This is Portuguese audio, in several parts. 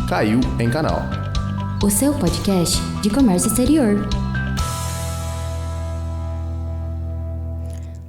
Caiu em Canal, o seu podcast de comércio exterior.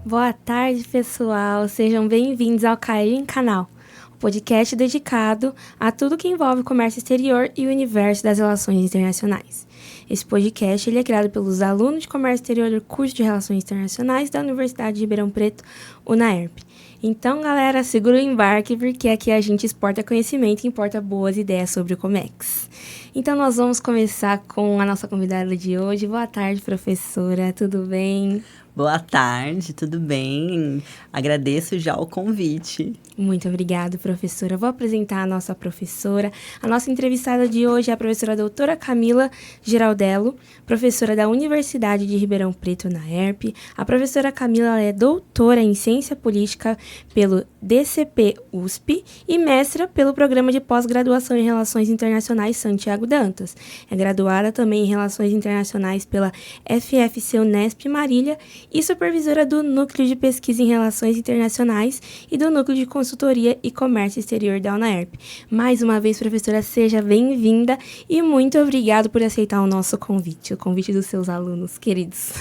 Boa tarde, pessoal. Sejam bem-vindos ao Caiu em Canal, o podcast dedicado a tudo que envolve comércio exterior e o universo das relações internacionais. Esse podcast ele é criado pelos alunos de comércio exterior do curso de Relações Internacionais da Universidade de Ribeirão Preto, UNAERP. Então, galera, segura o embarque, porque aqui a gente exporta conhecimento e importa boas ideias sobre o Comex. Então, nós vamos começar com a nossa convidada de hoje. Boa tarde, professora. Tudo bem? Boa tarde, tudo bem? Agradeço já o convite. Muito obrigada, professora. Vou apresentar a nossa professora. A nossa entrevistada de hoje é a professora doutora Camila Giraldello, professora da Universidade de Ribeirão Preto, UNAERP. A professora Camila é doutora em Ciência Política pelo DCP-USP e mestra pelo Programa de Pós-Graduação em Relações Internacionais Santiago Dantas. É graduada também em Relações Internacionais pela FFC-Unesp Marília e supervisora do Núcleo de Pesquisa em Relações Internacionais e do Núcleo de Consultoria e Comércio Exterior da UNAERP. Mais uma vez, professora, seja bem-vinda e muito obrigado por aceitar o nosso convite, o convite dos seus alunos queridos.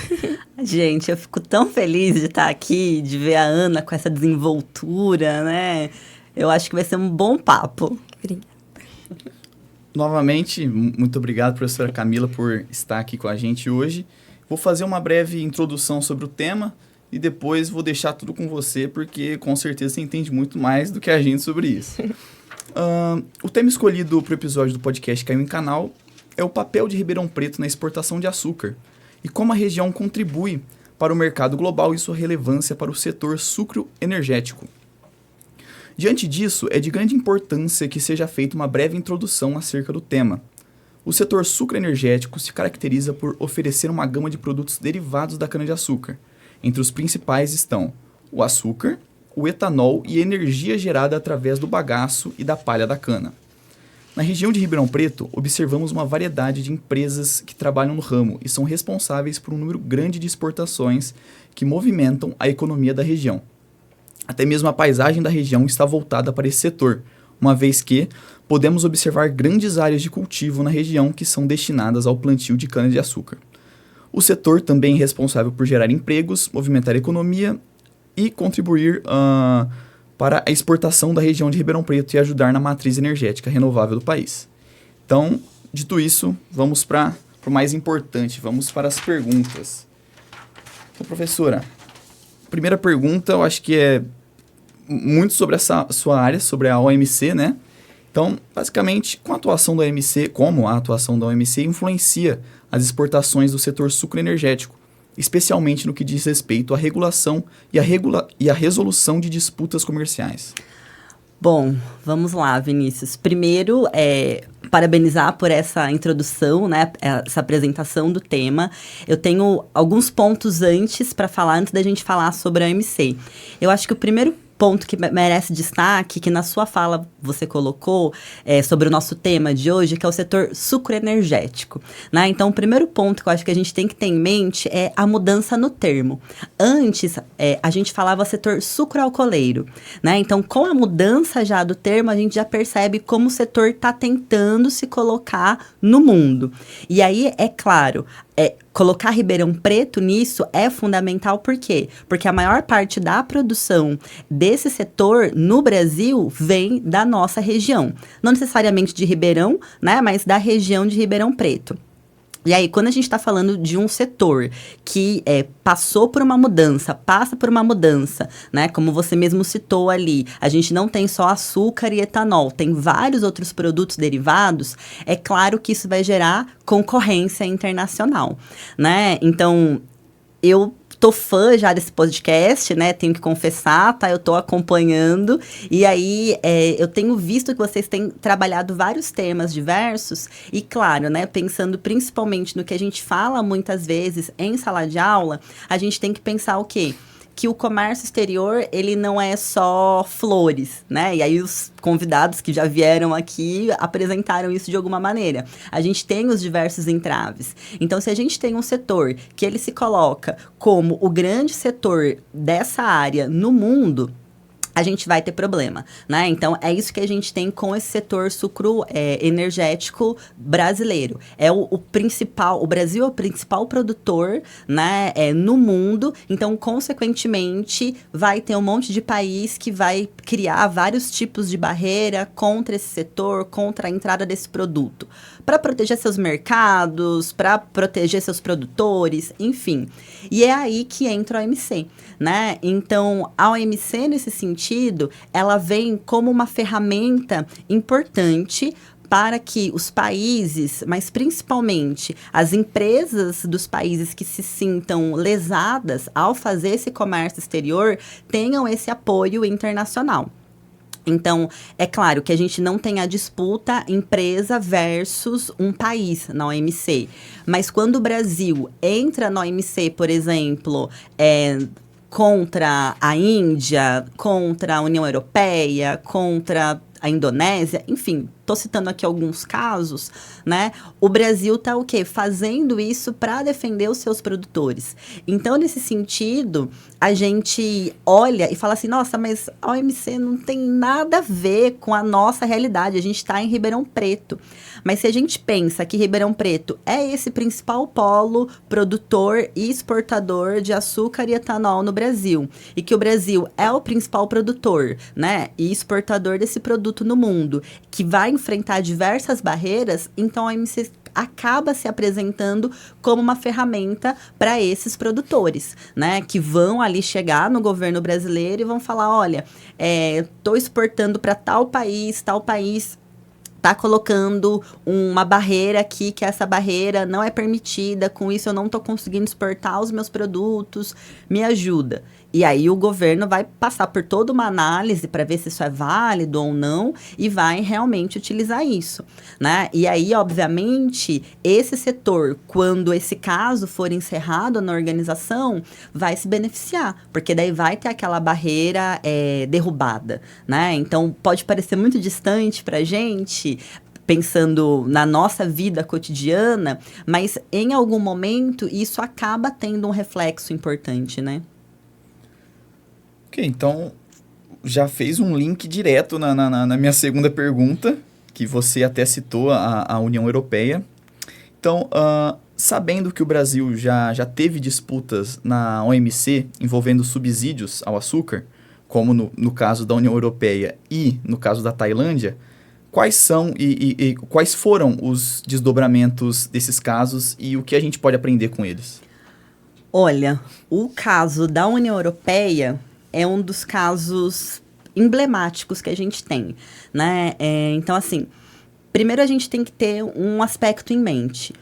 Gente, eu fico tão feliz de estar aqui, de ver a Ana com essa desenvoltura, né? Eu acho que vai ser um bom papo. Obrigada. Novamente, muito obrigado, professora Camila, por estar aqui com a gente hoje. Vou fazer uma breve introdução sobre o tema e depois vou deixar tudo com você, porque com certeza você entende muito mais do que a gente sobre isso. O tema escolhido para o episódio do podcast Caiu em Canal é o papel de Ribeirão Preto na exportação de açúcar e como a região contribui para o mercado global e sua relevância para o setor sucroenergético. Diante disso, é de grande importância que seja feita uma breve introdução acerca do tema. O setor sucroenergético se caracteriza por oferecer uma gama de produtos derivados da cana-de-açúcar. Entre os principais estão o açúcar, o etanol e a energia gerada através do bagaço e da palha da cana. Na região de Ribeirão Preto, observamos uma variedade de empresas que trabalham no ramo e são responsáveis por um número grande de exportações que movimentam a economia da região. Até mesmo a paisagem da região está voltada para esse setor, uma vez que podemos observar grandes áreas de cultivo na região que são destinadas ao plantio de cana-de-açúcar. O setor também é responsável por gerar empregos, movimentar a economia e contribuir para a exportação da região de Ribeirão Preto e ajudar na matriz energética renovável do país. Então, dito isso, vamos para o mais importante, vamos para as perguntas. Então, professora, a primeira pergunta eu acho que é muito sobre essa sua área, sobre a OMC, né? Então, basicamente, como a atuação da OMC influencia as exportações do setor sucroenergético, especialmente no que diz respeito à regulação e à resolução de disputas comerciais. Bom, vamos lá, Vinícius. Primeiro, parabenizar por essa introdução, né, essa apresentação do tema. Eu tenho alguns pontos para falar, antes da gente falar sobre a OMC. Eu acho que o primeiro ponto que merece destaque, que na sua fala você colocou sobre o nosso tema de hoje, que é o setor sucroenergético, né? Então, o primeiro ponto que eu acho que a gente tem que ter em mente é a mudança no termo. Antes, a gente falava setor sucroalcooleiro, né? Então, com a mudança já do termo, a gente já percebe como o setor está tentando se colocar no mundo. E aí, é claro, colocar Ribeirão Preto nisso é fundamental, por quê? Porque a maior parte da produção desse setor no Brasil vem da nossa região. Não necessariamente de Ribeirão, né, mas da região de Ribeirão Preto. E aí, quando a gente está falando de um setor que passa por uma mudança, né? Como você mesmo citou ali, a gente não tem só açúcar e etanol, tem vários outros produtos derivados, é claro que isso vai gerar concorrência internacional, né? Então, eu tô fã já desse podcast, né? Tenho que confessar, tá? Eu tô acompanhando. E aí, eu tenho visto que vocês têm trabalhado vários temas diversos. E, claro, né? Pensando principalmente no que a gente fala muitas vezes em sala de aula, a gente tem que pensar o quê? Que o comércio exterior, ele não é só flores, né? E aí os convidados que já vieram aqui apresentaram isso de alguma maneira. A gente tem os diversos entraves. Então, se a gente tem um setor que ele se coloca como o grande setor dessa área no mundo, a gente vai ter problema, né? Então, é isso que a gente tem com esse setor sucroenergético brasileiro. É o principal, o Brasil é o principal produtor, né, no mundo, então, consequentemente, vai ter um monte de país que vai criar vários tipos de barreira contra esse setor, contra a entrada desse produto, para proteger seus mercados, para proteger seus produtores, enfim. E é aí que entra a OMC, né? Então, a OMC, nesse sentido, ela vem como uma ferramenta importante para que os países, mas principalmente as empresas dos países que se sintam lesadas ao fazer esse comércio exterior, tenham esse apoio internacional. Então, é claro que a gente não tem a disputa empresa versus um país na OMC. Mas quando o Brasil entra na OMC, por exemplo, contra a Índia, contra a União Europeia, contra a Indonésia, enfim, estou citando aqui alguns casos, né? O Brasil está o quê? Fazendo isso para defender os seus produtores. Então, nesse sentido, a gente olha e fala assim, nossa, mas a OMC não tem nada a ver com a nossa realidade, a gente está em Ribeirão Preto. Mas se a gente pensa que Ribeirão Preto é esse principal polo produtor e exportador de açúcar e etanol no Brasil, e que o Brasil é o principal produtor, né, e exportador desse produto no mundo, que vai enfrentar diversas barreiras, então a OMC acaba se apresentando como uma ferramenta para esses produtores, né, que vão ali chegar no governo brasileiro e vão falar, olha, estou exportando para tal país está colocando uma barreira aqui, que essa barreira não é permitida, com isso eu não estou conseguindo exportar os meus produtos, me ajuda. E aí o governo vai passar por toda uma análise para ver se isso é válido ou não e vai realmente utilizar isso, né? E aí, obviamente, esse setor, quando esse caso for encerrado na organização, vai se beneficiar, porque daí vai ter aquela barreira derrubada, né? Então, pode parecer muito distante para a gente, pensando na nossa vida cotidiana, mas em algum momento isso acaba tendo um reflexo importante, né? Ok, então já fez um link direto na minha segunda pergunta, que você até citou a União Europeia. Então, sabendo que o Brasil já teve disputas na OMC envolvendo subsídios ao açúcar, como no caso da União Europeia e no caso da Tailândia, quais são e quais foram os desdobramentos desses casos e o que a gente pode aprender com eles? Olha, o caso da União Europeia é um dos casos emblemáticos que a gente tem, né? Então, assim, primeiro a gente tem que ter um aspecto em mente.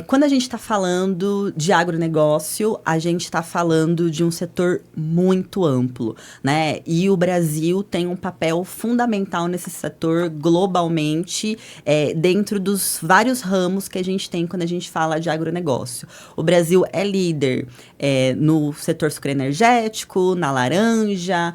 Quando a gente está falando de agronegócio, a gente está falando de um setor muito amplo, né? E o Brasil tem um papel fundamental nesse setor globalmente, dentro dos vários ramos que a gente tem quando a gente fala de agronegócio. O Brasil é líder no setor sucroenergético, na laranja,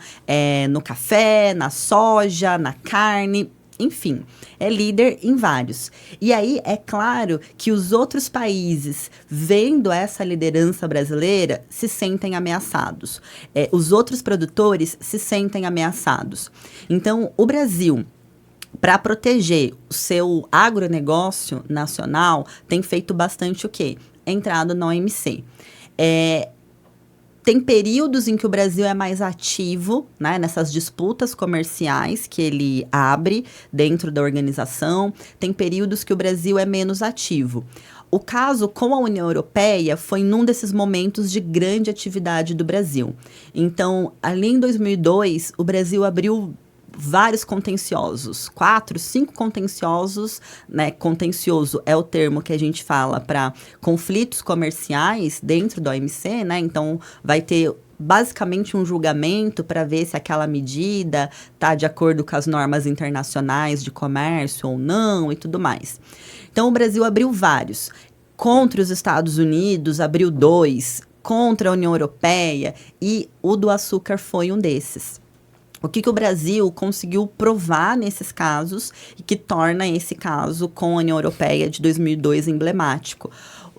no café, na soja, na carne. Enfim, é líder em vários. E aí, é claro que os outros países, vendo essa liderança brasileira, se sentem ameaçados. Os outros produtores se sentem ameaçados. Então, o Brasil, para proteger o seu agronegócio nacional, tem feito bastante o quê? Entrado na OMC. Tem períodos em que o Brasil é mais ativo, né, nessas disputas comerciais que ele abre dentro da organização. Tem períodos que o Brasil é menos ativo. O caso com a União Europeia foi num desses momentos de grande atividade do Brasil. Então, ali em 2002, o Brasil abriu vários contenciosos, 4, 5 contenciosos, né? Contencioso é o termo que a gente fala para conflitos comerciais dentro da OMC, né? Então, vai ter basicamente um julgamento para ver se aquela medida está de acordo com as normas internacionais de comércio ou não e tudo mais. Então, o Brasil abriu vários. Contra os Estados Unidos, abriu 2, contra a União Europeia, e o do açúcar foi um desses. O que o Brasil conseguiu provar nesses casos e que torna esse caso com a União Europeia de 2002 emblemático?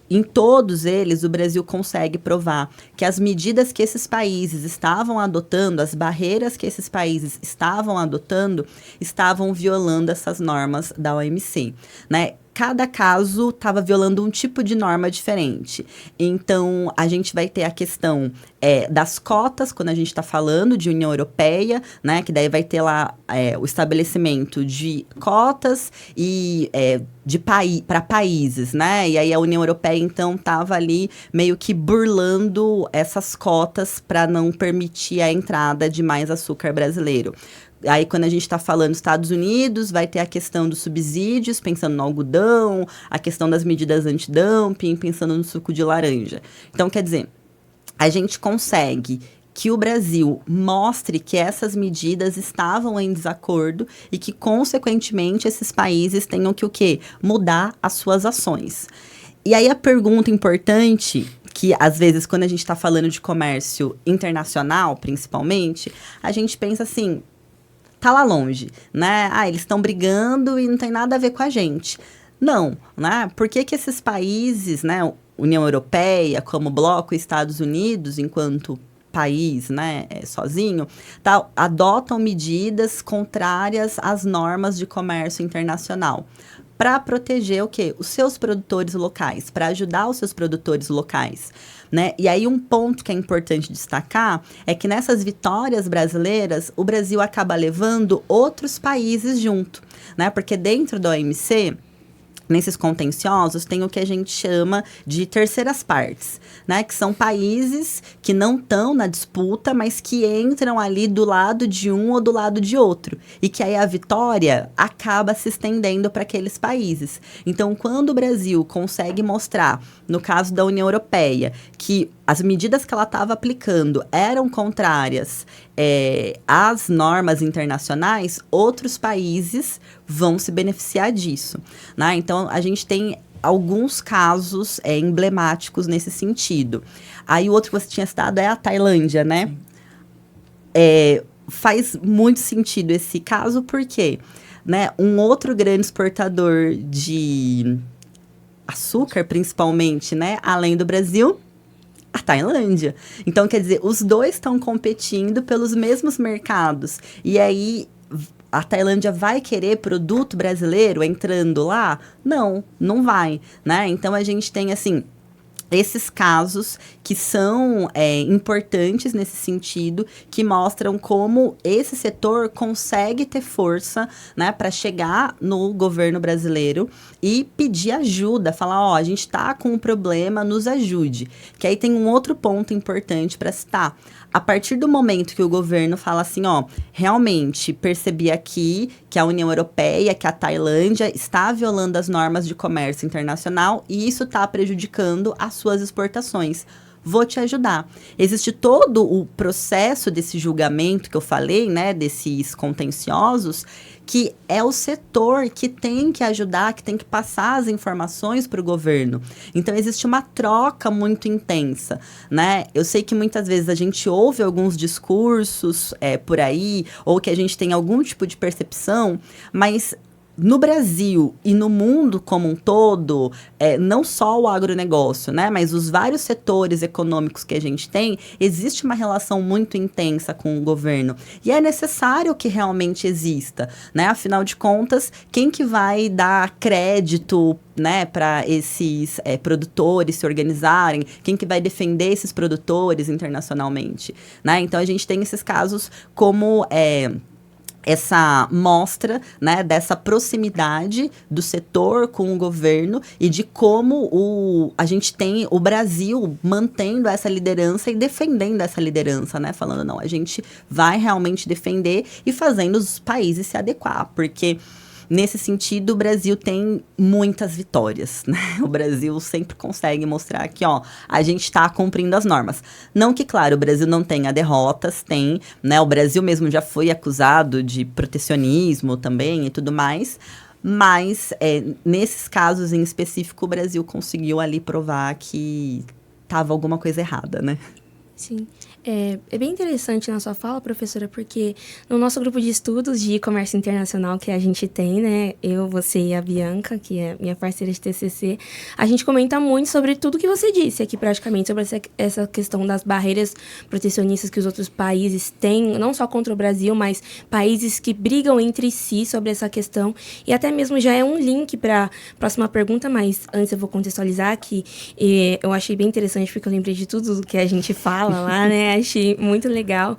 em todos eles, o Brasil consegue provar que as medidas que esses países estavam adotando, as barreiras que esses países estavam adotando, estavam violando essas normas da OMC, né? Cada caso estava violando um tipo de norma diferente. Então, a gente vai ter a questão das cotas, quando a gente está falando de União Europeia, né? Que daí vai ter lá o estabelecimento de cotas e para países, né? E aí a União Europeia, então, estava ali meio que burlando essas cotas para não permitir a entrada de mais açúcar brasileiro. Aí, quando a gente está falando Estados Unidos, vai ter a questão dos subsídios, pensando no algodão, a questão das medidas antidumping, pensando no suco de laranja. Então, quer dizer, a gente consegue que o Brasil mostre que essas medidas estavam em desacordo e que, consequentemente, esses países tenham que o quê? Mudar as suas ações. E aí, a pergunta importante, que às vezes, quando a gente está falando de comércio internacional, principalmente, a gente pensa assim, tá lá longe, né? Eles estão brigando e não tem nada a ver com a gente. Não, né? Por que esses países, né, União Europeia, como bloco, Estados Unidos, enquanto país, né, sozinho, adotam medidas contrárias às normas de comércio internacional? Para proteger o quê? Os seus produtores locais, para ajudar os seus produtores locais, né? E aí um ponto que é importante destacar é que nessas vitórias brasileiras, o Brasil acaba levando outros países junto, né? Porque dentro da OMC, nesses contenciosos, tem o que a gente chama de terceiras partes, né? Que são países que não estão na disputa, mas que entram ali do lado de um ou do lado de outro. E que aí a vitória acaba se estendendo para aqueles países. Então, quando o Brasil consegue mostrar, no caso da União Europeia, que as medidas que ela estava aplicando eram contrárias às normas internacionais, outros países vão se beneficiar disso, né? Então, a gente tem alguns casos emblemáticos nesse sentido. Aí, o outro que você tinha citado é a Tailândia, né? Faz muito sentido esse caso, porque, né, um outro grande exportador de açúcar, principalmente, né, além do Brasil, a Tailândia. Então, quer dizer, os dois estão competindo pelos mesmos mercados. E aí, a Tailândia vai querer produto brasileiro entrando lá? Não, não vai, né? Então, a gente tem, assim, esses casos que são importantes nesse sentido, que mostram como esse setor consegue ter força, né, para chegar no governo brasileiro e pedir ajuda, falar, a gente está com um problema, nos ajude. Que aí tem um outro ponto importante para citar. A partir do momento que o governo fala assim, realmente percebi aqui que a União Europeia, que a Tailândia está violando as normas de comércio internacional e isso está prejudicando as suas exportações. Vou te ajudar. Existe todo o processo desse julgamento que eu falei, né, desses contenciosos, que é o setor que tem que ajudar, que tem que passar as informações para o governo. Então, existe uma troca muito intensa, né? Eu sei que muitas vezes a gente ouve alguns discursos por aí, ou que a gente tem algum tipo de percepção, mas no Brasil e no mundo como um todo, não só o agronegócio, né, mas os vários setores econômicos que a gente tem, existe uma relação muito intensa com o governo. E é necessário que realmente exista, né? Afinal de contas, quem que vai dar crédito, né, para esses produtores se organizarem? Quem que vai defender esses produtores internacionalmente, né? Então, a gente tem esses casos como essa mostra, né, dessa proximidade do setor com o governo e de como a gente tem o Brasil mantendo essa liderança e defendendo essa liderança, né? Falando, não, a gente vai realmente defender e fazendo os países se adequar, porque nesse sentido, o Brasil tem muitas vitórias, né? O Brasil sempre consegue mostrar que, a gente está cumprindo as normas. Não que, claro, o Brasil não tenha derrotas, tem, né? O Brasil mesmo já foi acusado de protecionismo também e tudo mais, mas nesses casos em específico, o Brasil conseguiu ali provar que estava alguma coisa errada, né? Sim. É bem interessante na sua fala, professora, porque no nosso grupo de estudos de comércio internacional que a gente tem, né, eu, você e a Bianca, que é minha parceira de TCC, a gente comenta muito sobre tudo que você disse aqui praticamente, sobre essa questão das barreiras protecionistas que os outros países têm, não só contra o Brasil, mas países que brigam entre si sobre essa questão. E até mesmo já é um link para a próxima pergunta, mas antes eu vou contextualizar que eu achei bem interessante, porque eu lembrei de tudo que a gente fala lá, né? Achei muito legal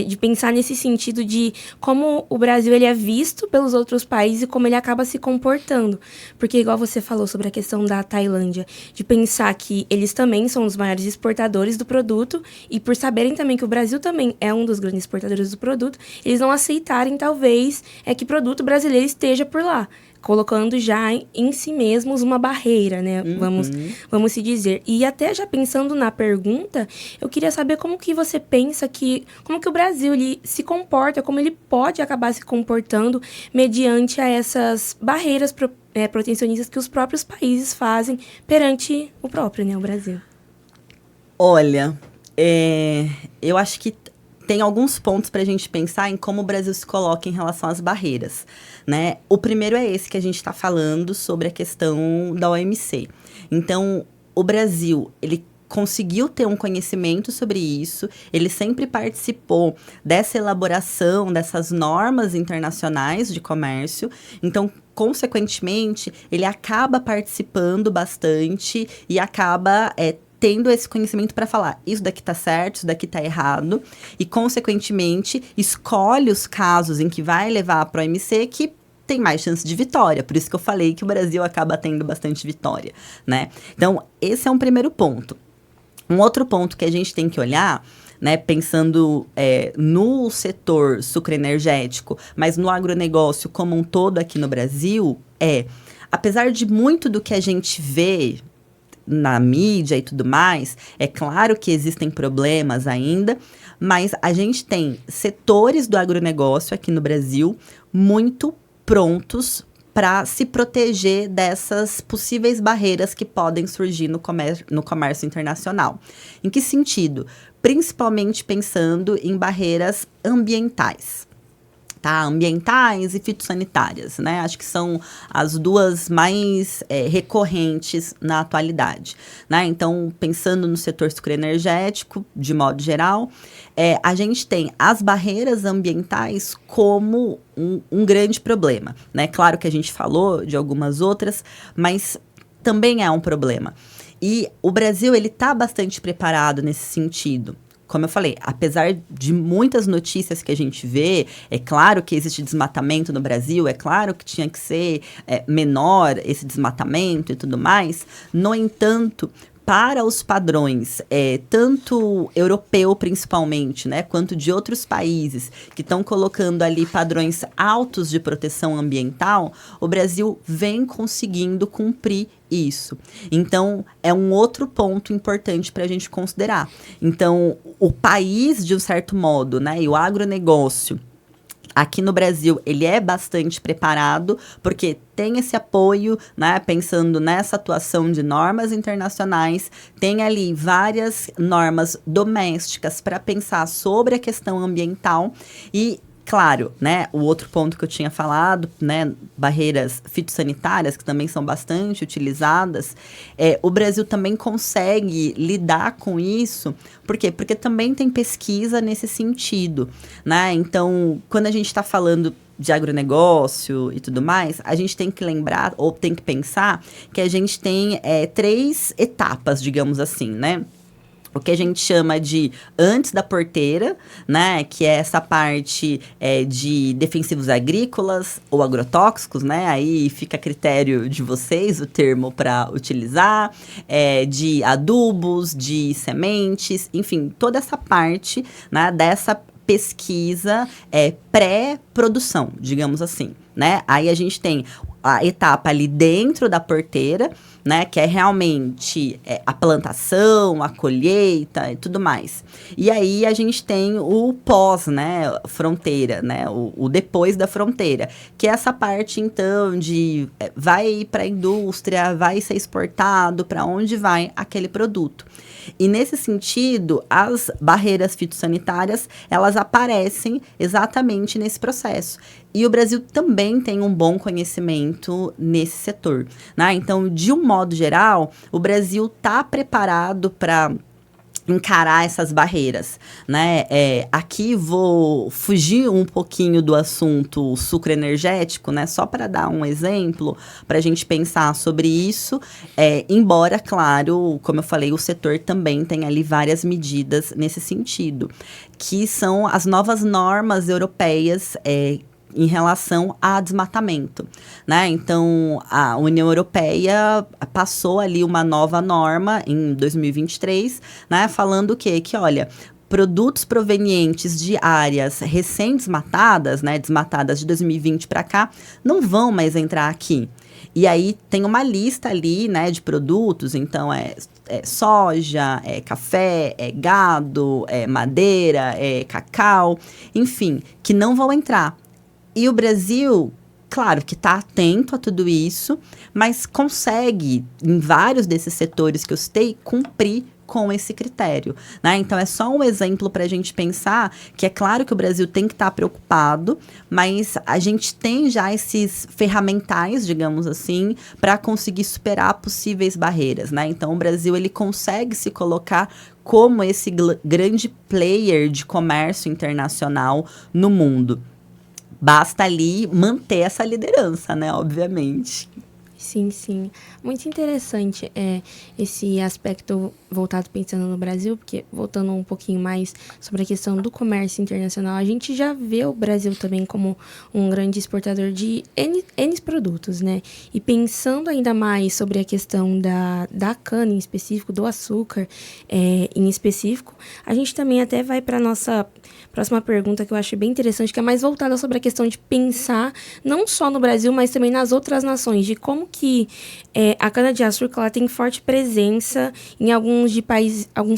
de pensar nesse sentido de como o Brasil ele é visto pelos outros países e como ele acaba se comportando. Porque, igual você falou sobre a questão da Tailândia, de pensar que eles também são os maiores exportadores do produto e por saberem também que o Brasil também é um dos grandes exportadores do produto, eles não aceitarem, talvez, que produto brasileiro esteja por lá, colocando já em si mesmos uma barreira, né? Vamos se dizer. E até já pensando na pergunta, eu queria saber como que você pensa como que o Brasil ele se comporta, como ele pode acabar se comportando mediante a essas barreiras protecionistas que os próprios países fazem perante o próprio, né, o Brasil. Olha, eu acho que tem alguns pontos para a gente pensar em como o Brasil se coloca em relação às barreiras, né? O primeiro é esse que a gente está falando sobre a questão da OMC. Então, o Brasil, ele conseguiu ter um conhecimento sobre isso, ele sempre participou dessa elaboração, dessas normas internacionais de comércio, então, consequentemente, ele acaba participando bastante e acaba tendo esse conhecimento para falar, isso daqui tá certo, isso daqui tá errado, e, consequentemente, escolhe os casos em que vai levar para a OMC que tem mais chance de vitória. Por isso que eu falei que o Brasil acaba tendo bastante vitória, né? Então, esse é um primeiro ponto. Um outro ponto que a gente tem que olhar, né, pensando no setor sucroenergético, mas no agronegócio como um todo aqui no Brasil, apesar de muito do que a gente vê na mídia e tudo mais, é claro que existem problemas ainda, mas a gente tem setores do agronegócio aqui no Brasil muito prontos para se proteger dessas possíveis barreiras que podem surgir no comércio internacional. Em que sentido? Principalmente pensando em barreiras ambientais. Tá? Ambientais e fitossanitárias, né? Acho que são as duas mais recorrentes na atualidade, né? Então, pensando no setor sucroenergético, de modo geral, a gente tem as barreiras ambientais como um grande problema, né? Claro que a gente falou de algumas outras, mas também é um problema. E o Brasil, ele está bastante preparado nesse sentido. Como eu falei, apesar de muitas notícias que a gente vê, é claro que existe desmatamento no Brasil, é claro que tinha que ser menor esse desmatamento e tudo mais. No entanto, para os padrões, tanto europeu principalmente, né, quanto de outros países que estão colocando ali padrões altos de proteção ambiental, o Brasil vem conseguindo cumprir isso. Então, é um outro ponto importante para a gente considerar. Então, o país, de um certo modo, né, e o agronegócio, aqui no Brasil, ele é bastante preparado, porque tem esse apoio, né, pensando nessa atuação de normas internacionais, tem ali várias normas domésticas para pensar sobre a questão ambiental e, claro, né, o outro ponto que eu tinha falado, né, barreiras fitossanitárias, que também são bastante utilizadas, o Brasil também consegue lidar com isso. Por quê? Porque também tem pesquisa nesse sentido, né? Então, quando a gente está falando de agronegócio e tudo mais, a gente tem que lembrar, ou tem que pensar, que a gente tem 3 etapas, digamos assim, né? O que a gente chama de antes da porteira, né? Que é essa parte de defensivos agrícolas ou agrotóxicos, né? Aí fica a critério de vocês o termo para utilizar, de adubos, de sementes, enfim, toda essa parte, né, dessa pesquisa pré-produção, digamos assim, né? Aí a gente tem a etapa ali dentro da porteira, né, que é realmente a plantação, a colheita e tudo mais. E aí a gente tem o pós, né, fronteira, né, o depois da fronteira, que é essa parte, então, de vai para a indústria, vai ser exportado, para onde vai aquele produto. E nesse sentido, as barreiras fitossanitárias, elas aparecem exatamente nesse processo. E o Brasil também tem um bom conhecimento nesse setor, né? Então, de um modo geral, o Brasil está preparado para encarar essas barreiras, né? Aqui vou fugir um pouquinho do assunto sucro energético, né? Só para dar um exemplo, para a gente pensar sobre isso, embora, claro, como eu falei, o setor também tem ali várias medidas nesse sentido, que são as novas normas europeias, em relação a desmatamento, né? Então, a União Europeia passou ali uma nova norma em 2023, né? Falando o quê? Que, olha, produtos provenientes de áreas recém-desmatadas, né? Desmatadas de 2020 para cá, não vão mais entrar aqui. E aí, tem uma lista ali, né, de produtos, então, soja, café, gado, madeira, cacau, enfim, que não vão entrar. E o Brasil, claro que está atento a tudo isso, mas consegue, em vários desses setores que eu citei, cumprir com esse critério, né? Então, é só um exemplo para a gente pensar que é claro que o Brasil tem que estar preocupado, mas a gente tem já esses ferramentais, digamos assim, para conseguir superar possíveis barreiras, né? Então, o Brasil, ele consegue se colocar como esse grande player de comércio internacional no mundo. Basta ali manter essa liderança, né? Obviamente. Sim, sim. Muito interessante esse aspecto voltado pensando no Brasil, porque voltando um pouquinho mais sobre a questão do comércio internacional, a gente já vê o Brasil também como um grande exportador de N produtos, né? E pensando ainda mais sobre a questão da cana em específico, do açúcar em específico, a gente também até vai para a nossa próxima pergunta, que eu acho bem interessante, que é mais voltada sobre a questão de pensar não só no Brasil, mas também nas outras nações, de como que a cana-de-açúcar ela tem forte presença em alguns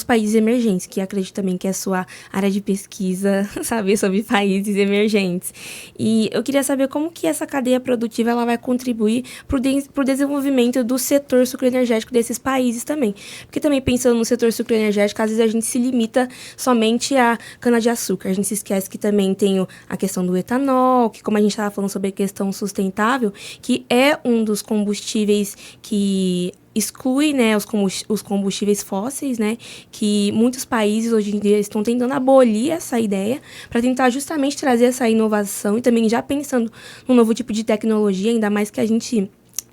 países emergentes, que acredito também que é a sua área de pesquisa, saber sobre países emergentes. E eu queria saber como que essa cadeia produtiva ela vai contribuir para o desenvolvimento do setor sucroenergético desses países também. Porque também pensando no setor sucroenergético, às vezes a gente se limita somente à cana-de-açúcar. A gente se esquece que também tem a questão do etanol, que como a gente estava falando sobre a questão sustentável, que é um dos combustíveis que exclui, né, os combustíveis fósseis, né, que muitos países hoje em dia estão tentando abolir essa ideia para tentar justamente trazer essa inovação e também já pensando num novo tipo de tecnologia, ainda mais que a gente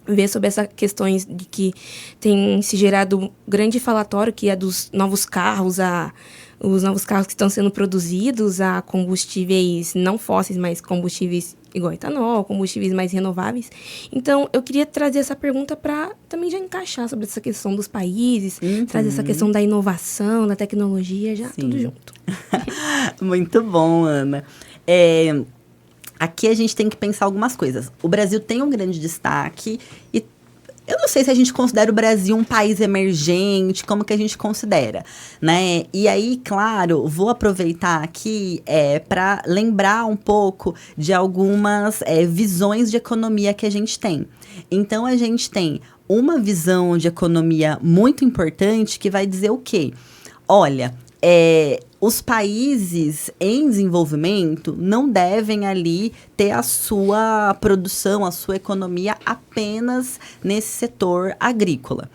vê sobre essas questões de que tem se gerado grande falatório, que é dos novos carros, os novos carros que estão sendo produzidos a combustíveis não fósseis, mas combustíveis igual etanol, combustíveis mais renováveis. Então, eu queria trazer essa pergunta para também já encaixar sobre essa questão dos países, trazer essa questão da inovação, da tecnologia, já Sim. tudo junto. Muito bom, Ana. Aqui a gente tem que pensar algumas coisas. O Brasil tem um grande destaque e eu não sei se a gente considera o Brasil um país emergente, como que a gente considera, né? E aí, claro, vou aproveitar aqui para lembrar um pouco de algumas visões de economia que a gente tem. Então, a gente tem uma visão de economia muito importante que vai dizer o quê? Olha, os países em desenvolvimento não devem ali ter a sua produção, a sua economia apenas nesse setor agrícola,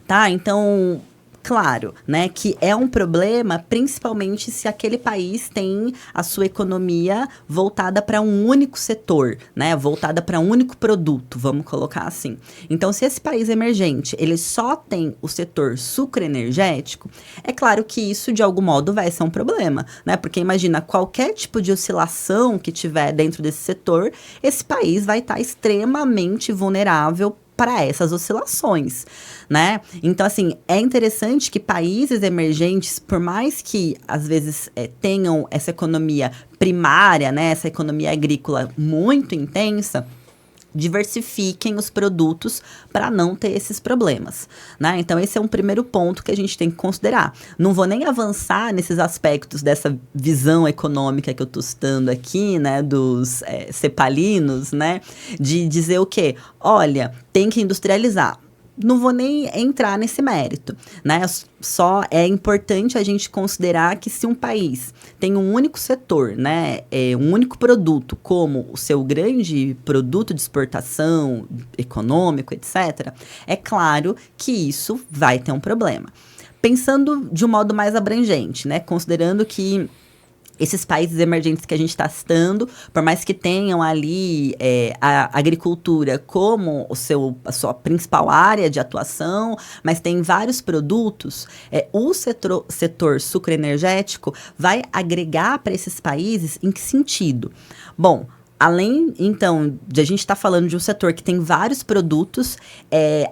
tá? Então, claro, né, que é um problema, principalmente se aquele país tem a sua economia voltada para um único setor, né, voltada para um único produto, vamos colocar assim. Então, se esse país emergente, ele só tem o setor sucroenergético, é claro que isso, de algum modo, vai ser um problema, né, porque imagina, qualquer tipo de oscilação que tiver dentro desse setor, esse país vai estar extremamente vulnerável para essas oscilações, né? Então, assim, é interessante que países emergentes, por mais que, às vezes, tenham essa economia primária, né? Essa economia agrícola muito intensa, diversifiquem os produtos para não ter esses problemas, né? Então, esse é um primeiro ponto que a gente tem que considerar. Não vou nem avançar nesses aspectos dessa visão econômica que eu estou citando aqui, né, dos cepalinos, né, de dizer o quê? Olha, tem que industrializar. Não vou nem entrar nesse mérito, né? Só é importante a gente considerar que se um país tem um único setor, né, um único produto como o seu grande produto de exportação econômico, etc., é claro que isso vai ter um problema. Pensando de um modo mais abrangente, né, considerando que esses países emergentes que a gente está citando, por mais que tenham ali a agricultura como a sua principal área de atuação, mas tem vários produtos, o setor sucroenergético vai agregar para esses países em que sentido? Bom, além, então, de a gente estar falando de um setor que tem vários produtos,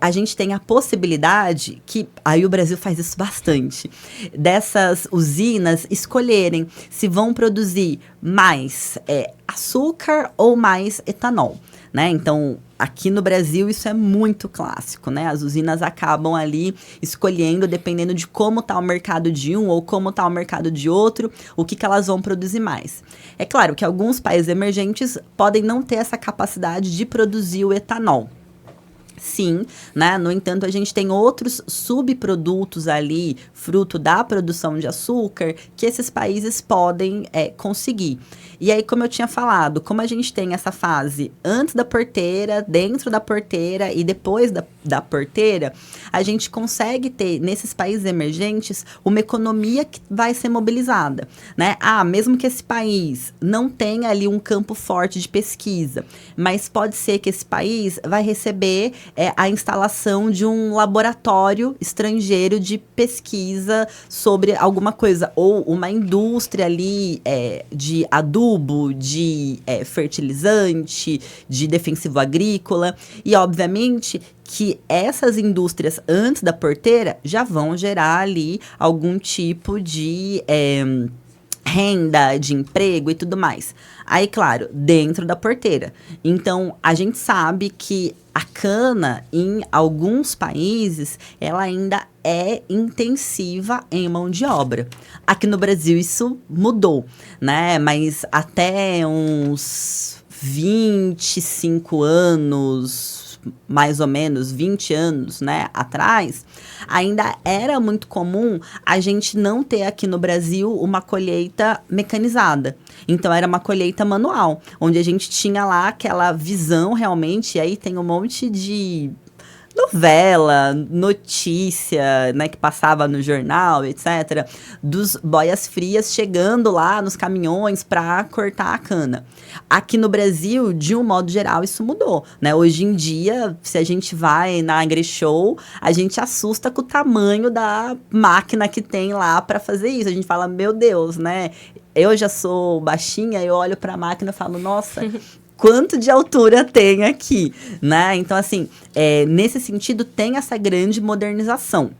a gente tem a possibilidade, que aí o Brasil faz isso bastante, dessas usinas escolherem se vão produzir mais açúcar ou mais etanol, né? Então, aqui no Brasil isso é muito clássico, né? As usinas acabam ali escolhendo, dependendo de como está o mercado de um ou como está o mercado de outro, o que elas vão produzir mais. É claro que alguns países emergentes podem não ter essa capacidade de produzir o etanol. Sim, né? No entanto, a gente tem outros subprodutos ali, fruto da produção de açúcar, que esses países podem conseguir. E aí, como eu tinha falado, como a gente tem essa fase antes da porteira, dentro da porteira e depois da porteira, a gente consegue ter, nesses países emergentes, uma economia que vai ser mobilizada, né? Mesmo que esse país não tenha ali um campo forte de pesquisa, mas pode ser que esse país vai receber a instalação de um laboratório estrangeiro de pesquisa sobre alguma coisa, ou uma indústria ali de adubo, de fertilizante, de defensivo agrícola, e obviamente que essas indústrias antes da porteira já vão gerar ali algum tipo de renda, de emprego e tudo mais. Aí, claro, dentro da porteira. Então, a gente sabe que a cana, em alguns países, ela ainda é intensiva em mão de obra. Aqui no Brasil isso mudou, né? Mas até uns 25 anos, mais ou menos 20 anos, né, atrás, ainda era muito comum a gente não ter aqui no Brasil uma colheita mecanizada. Então, era uma colheita manual, onde a gente tinha lá aquela visão realmente, e aí tem um monte de novela, notícia, né, que passava no jornal, etc., dos boias frias chegando lá nos caminhões para cortar a cana. Aqui no Brasil, de um modo geral, isso mudou, né? Hoje em dia, se a gente vai na AgriShow, a gente assusta com o tamanho da máquina que tem lá para fazer isso. A gente fala, meu Deus, né? Eu já sou baixinha, eu olho para a máquina e falo, nossa, quanto de altura tem aqui, né? Então, assim, nesse sentido, tem essa grande modernização.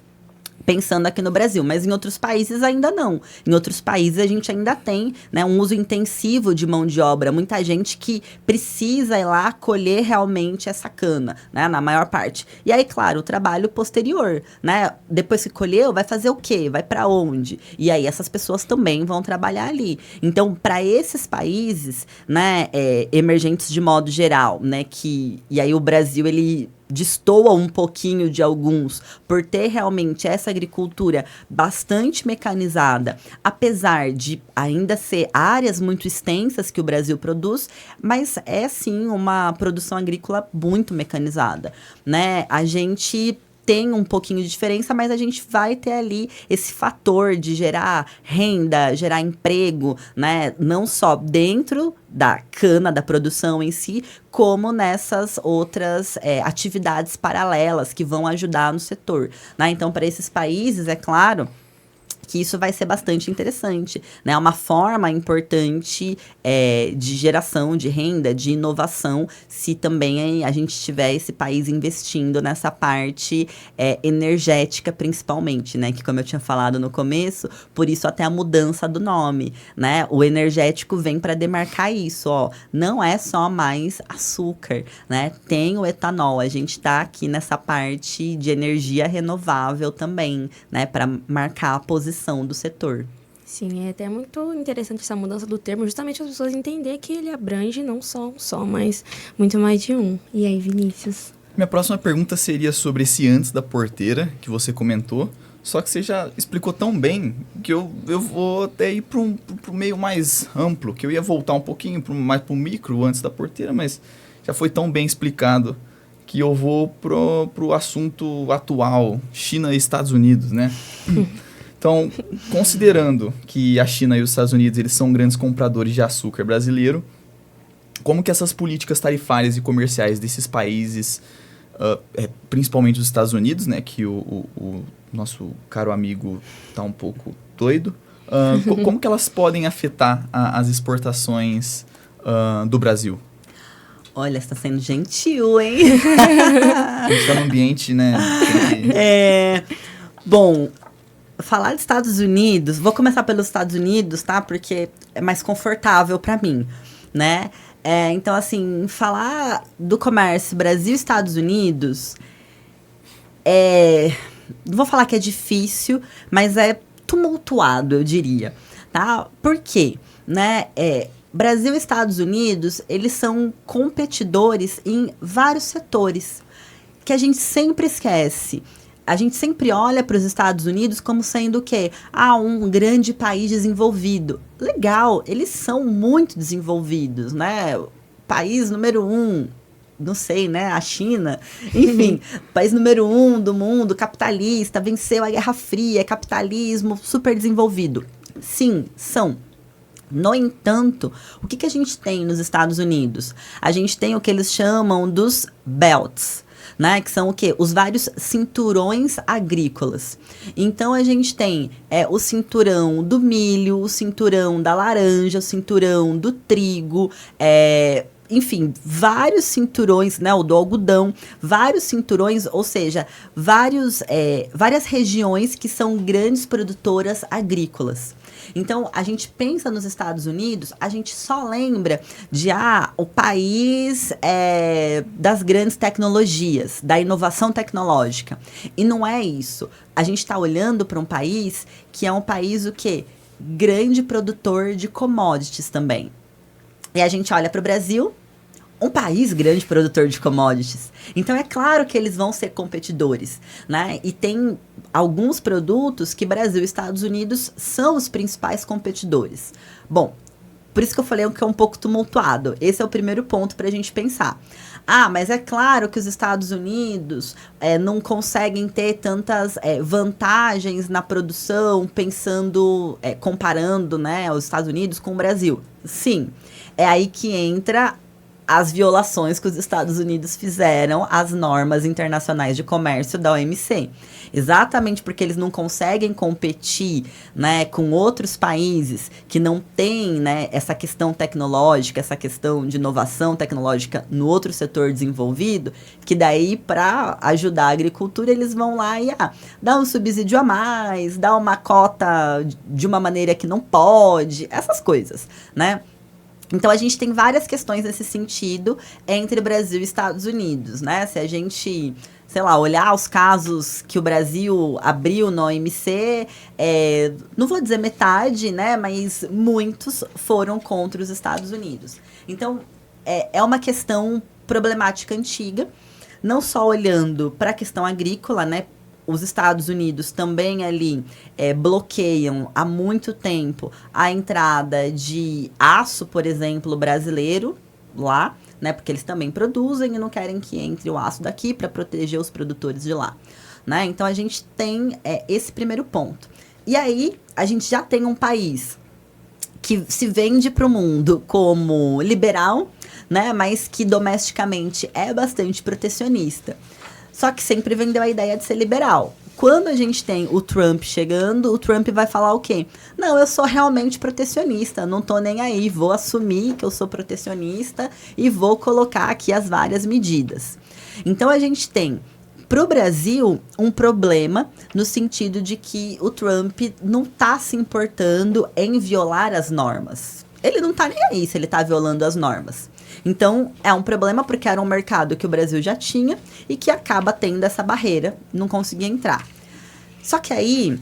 Pensando aqui no Brasil, mas em outros países ainda não. Em outros países a gente ainda tem, né, um uso intensivo de mão de obra. Muita gente que precisa ir lá colher realmente essa cana, né, na maior parte. E aí, claro, o trabalho posterior, né? Depois que colheu, vai fazer o quê? Vai para onde? E aí essas pessoas também vão trabalhar ali. Então, para esses países, né, emergentes de modo geral, né, e aí o Brasil, ele destoa um pouquinho de alguns por ter realmente essa agricultura bastante mecanizada, apesar de ainda ser áreas muito extensas que o Brasil produz, mas é sim uma produção agrícola muito mecanizada, né? A gente tem um pouquinho de diferença, mas a gente vai ter ali esse fator de gerar renda, gerar emprego, né? Não só dentro da cana, da produção em si, como nessas outras atividades paralelas que vão ajudar no setor, né? Então, para esses países, é claro que isso vai ser bastante interessante, né? É uma forma importante de geração de renda, de inovação, se também a gente tiver esse país investindo nessa parte energética, principalmente, né? Que, como eu tinha falado no começo, por isso até a mudança do nome, né? O energético vem para demarcar isso, ó. Não é só mais açúcar, né? Tem o etanol. A gente está aqui nessa parte de energia renovável também, né? Para marcar a posição do setor. Sim, é até muito interessante essa mudança do termo, justamente as pessoas entenderem que ele abrange não só um só, mas muito mais de um. E aí, Vinícius? Minha próxima pergunta seria sobre esse antes da porteira, que você comentou. Só que você já explicou tão bem que eu vou até ir para um meio mais amplo, que eu ia voltar um pouquinho mais para o micro antes da porteira, mas já foi tão bem explicado que eu vou pro assunto atual, China e Estados Unidos, né? Então, considerando que a China e os Estados Unidos eles são grandes compradores de açúcar brasileiro, como que essas políticas tarifárias e comerciais desses países, principalmente os Estados Unidos, né, que o nosso caro amigo está um pouco doido, como que elas podem afetar as exportações do Brasil? Olha, você está sendo gentil, hein? A gente está num ambiente, né? Bom, falar de Estados Unidos, vou começar pelos Estados Unidos, tá? Porque é mais confortável para mim, né? Então, assim, falar do comércio Brasil e Estados Unidos não vou falar que é difícil, mas é tumultuado, eu diria, tá? Por quê? Né? Brasil e Estados Unidos, eles são competidores em vários setores, que a gente sempre esquece. A gente sempre olha para os Estados Unidos como sendo o quê? Um grande país desenvolvido. Legal, eles são muito desenvolvidos, né? País número 1, não sei, né? A China. Enfim, país número 1 do mundo, capitalista, venceu a Guerra Fria, capitalismo super desenvolvido. Sim, são. No entanto, o que a gente tem nos Estados Unidos? A gente tem o que eles chamam dos belts, né? Que são o quê? Os vários cinturões agrícolas. Então, a gente tem o cinturão do milho, o cinturão da laranja, o cinturão do trigo, enfim, vários cinturões, né? O do algodão, vários cinturões, ou seja, várias regiões que são grandes produtoras agrícolas. Então, a gente pensa nos Estados Unidos, a gente só lembra de o país das grandes tecnologias, da inovação tecnológica. E não é isso. A gente está olhando para um país que é um país o quê? Grande produtor de commodities também. E a gente olha para o Brasil, um país grande produtor de commodities. Então, é claro que eles vão ser competidores, né? E tem alguns produtos que Brasil e Estados Unidos são os principais competidores. Bom, por isso que eu falei que é um pouco tumultuado. Esse é o primeiro ponto para a gente pensar. Mas é claro que os Estados Unidos não conseguem ter tantas vantagens na produção, comparando, né, os Estados Unidos com o Brasil. Sim, é aí que entra as violações que os Estados Unidos fizeram às normas internacionais de comércio da OMC. Exatamente porque eles não conseguem competir, né, com outros países que não têm, né, essa questão tecnológica, essa questão de inovação tecnológica no outro setor desenvolvido, que daí, para ajudar a agricultura, eles vão lá e dá um subsídio a mais, dá uma cota de uma maneira que não pode, essas coisas, né? Então, a gente tem várias questões nesse sentido entre Brasil e Estados Unidos, né? Se a gente, sei lá, olhar os casos que o Brasil abriu no OMC, não vou dizer metade, né? Mas muitos foram contra os Estados Unidos. Então, é uma questão problemática antiga, não só olhando para a questão agrícola, né? Os Estados Unidos também ali bloqueiam há muito tempo a entrada de aço, por exemplo, brasileiro lá, né? Porque eles também produzem e não querem que entre o aço daqui para proteger os produtores de lá, né? Então, a gente tem esse primeiro ponto. E aí, a gente já tem um país que se vende para o mundo como liberal, né? Mas que domesticamente é bastante protecionista. Só que sempre vendeu a ideia de ser liberal. quando a gente tem o Trump chegando, o Trump vai falar o quê? Não, eu sou realmente protecionista, não tô nem aí, vou assumir que eu sou protecionista e vou colocar aqui as várias medidas. Então, a gente tem, para o Brasil, um problema no sentido de que o Trump não está se importando em violar as normas. Ele não está nem aí se ele está violando as normas. Então, é um problema porque era um mercado que o Brasil já tinha e que acaba tendo essa barreira, não conseguia entrar. Só que aí,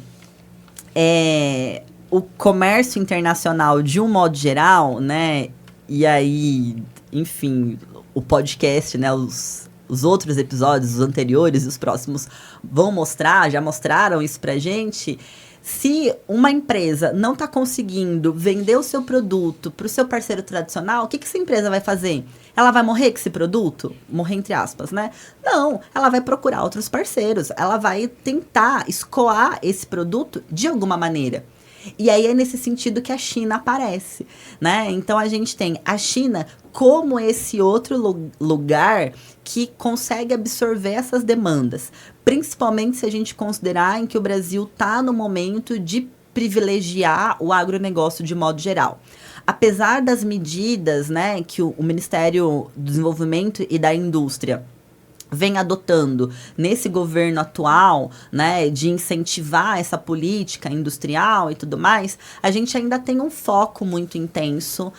o comércio internacional, de um modo geral, né, e aí, enfim, o podcast, né, os outros episódios, os anteriores e os próximos vão mostrar, já mostraram isso pra gente. Se uma empresa não está conseguindo vender o seu produto para o seu parceiro tradicional, o que essa empresa vai fazer? Ela vai morrer com esse produto? Morrer entre aspas, né? Não, ela vai procurar outros parceiros. Ela vai tentar escoar esse produto de alguma maneira. E aí é nesse sentido que a China aparece, né? Então, a gente tem a China como esse outro lugar que consegue absorver essas demandas. Principalmente se a gente considerar em que o Brasil está no momento de privilegiar o agronegócio de modo geral. Apesar das medidas, né, que o Ministério do Desenvolvimento e da Indústria vem adotando nesse governo atual, né, de incentivar essa política industrial e tudo mais, a gente ainda tem um foco muito intenso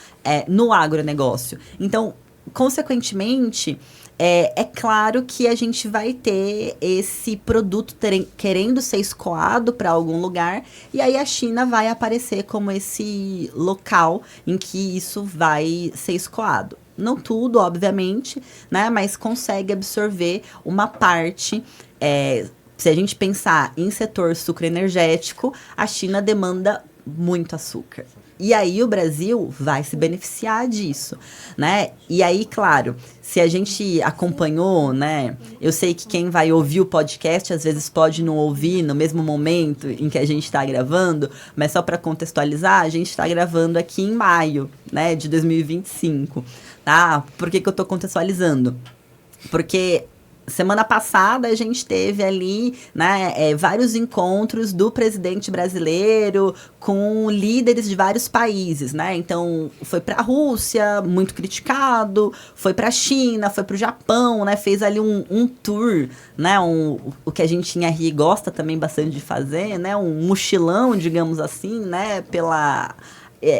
no agronegócio. Então, consequentemente, é claro que a gente vai ter esse produto querendo ser escoado para algum lugar, e aí a China vai aparecer como esse local em que isso vai ser escoado. Não tudo, obviamente, né? Mas consegue absorver uma parte. Se a gente pensar em setor sucroenergético, a China demanda muito açúcar. E aí o Brasil vai se beneficiar disso, né? E aí, claro, se a gente acompanhou, né? Eu sei que quem vai ouvir o podcast, às vezes pode não ouvir no mesmo momento em que a gente está gravando, mas só para contextualizar, a gente está gravando aqui em maio, né, de 2025, tá? Por que eu estou contextualizando? Porque semana passada a gente teve ali, né, vários encontros do presidente brasileiro com líderes de vários países, né? Então, foi para a Rússia, muito criticado, foi para a China, foi para o Japão, né? Fez ali um tour, né? O que a gente em RI gosta também bastante de fazer, né? Um mochilão, digamos assim, né? Pela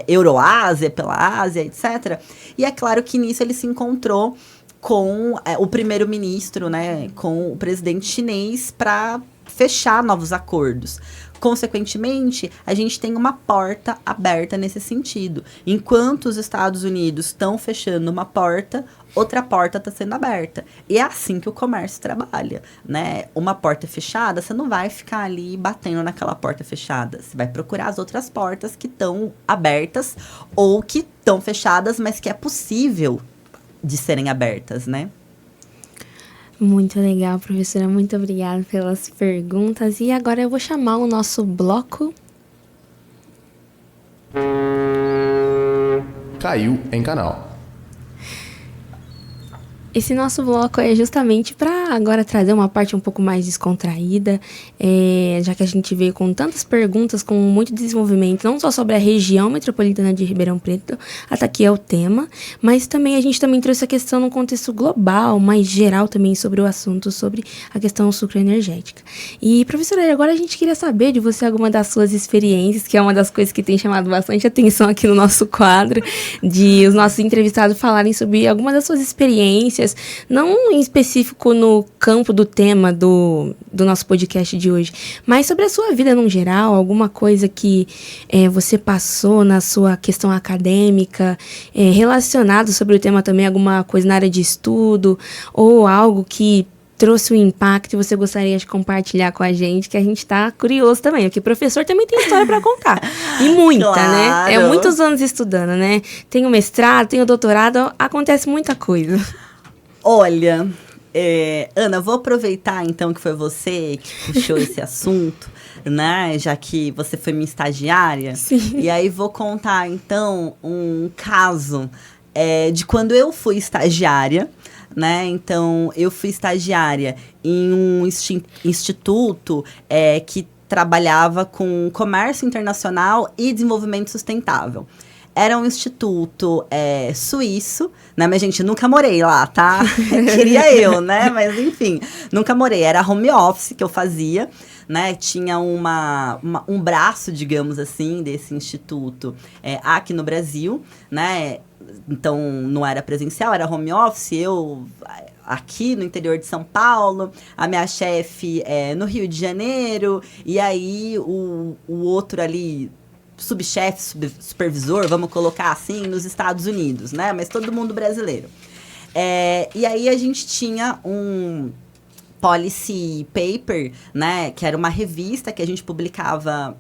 Euroásia, pela Ásia, etc. E é claro que nisso ele se encontrou com o primeiro-ministro, né, com o presidente chinês para fechar novos acordos. Consequentemente, a gente tem uma porta aberta nesse sentido. Enquanto os Estados Unidos estão fechando uma porta, outra porta está sendo aberta. E é assim que o comércio trabalha, né? Uma porta fechada, você não vai ficar ali batendo naquela porta fechada. Você vai procurar as outras portas que estão abertas ou que estão fechadas, mas que é possível de serem abertas, né? Muito legal, professora. Muito obrigada pelas perguntas. E agora eu vou chamar o nosso bloco. Caiu em canal. Esse nosso bloco é justamente para agora trazer uma parte um pouco mais descontraída, já que a gente veio com tantas perguntas, com muito desenvolvimento, não só sobre a região metropolitana de Ribeirão Preto, até aqui é o tema, mas também a gente também trouxe a questão num contexto global, mais geral também sobre o assunto, sobre a questão sucroenergética. E, professora, agora a gente queria saber de você alguma das suas experiências, que é uma das coisas que tem chamado bastante atenção aqui no nosso quadro, de os nossos entrevistados falarem sobre alguma das suas experiências, não em específico no campo do tema do nosso podcast de hoje, mas sobre a sua vida no geral, alguma coisa que você passou na sua questão acadêmica, relacionado sobre o tema também, alguma coisa na área de estudo, ou algo que trouxe um impacto e você gostaria de compartilhar com a gente, que a gente tá curioso também, porque professor também tem história para contar. E muita, claro, né? É muitos anos estudando, né? Tem o mestrado, tem o doutorado, acontece muita coisa. Olha, Ana, vou aproveitar então que foi você que puxou esse assunto, né? Já que você foi minha estagiária. Sim. E aí vou contar então um caso de quando eu fui estagiária, né? Então, eu fui estagiária em um instituto que trabalhava com comércio internacional e desenvolvimento sustentável. Era um instituto suíço, né? Mas, gente, nunca morei lá, tá? Queria eu, né? Mas, enfim, nunca morei. Era home office que eu fazia, né? Tinha um braço, digamos assim, desse instituto aqui no Brasil, né? Então, não era presencial, era home office. Eu aqui no interior de São Paulo, a minha chefe no Rio de Janeiro, e aí o outro ali, subchefe, supervisor, vamos colocar assim, nos Estados Unidos, né? Mas todo mundo brasileiro. E aí a gente tinha um policy paper, né? Que era uma revista que a gente publicava,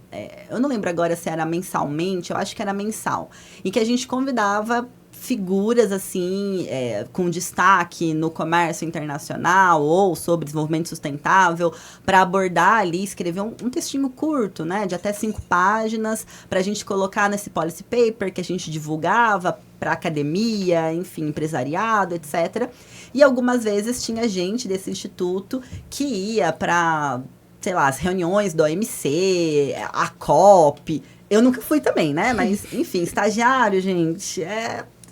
eu não lembro agora se era mensalmente, eu acho que era mensal, em que a gente convidava figuras, assim, com destaque no comércio internacional ou sobre desenvolvimento sustentável, para abordar ali, escrever um textinho curto, né, de até 5 páginas, para a gente colocar nesse policy paper que a gente divulgava para academia, enfim, empresariado, etc. E algumas vezes tinha gente desse instituto que ia para, sei lá, as reuniões do OMC, a COP. Eu nunca fui também, né, mas, enfim, estagiário, gente,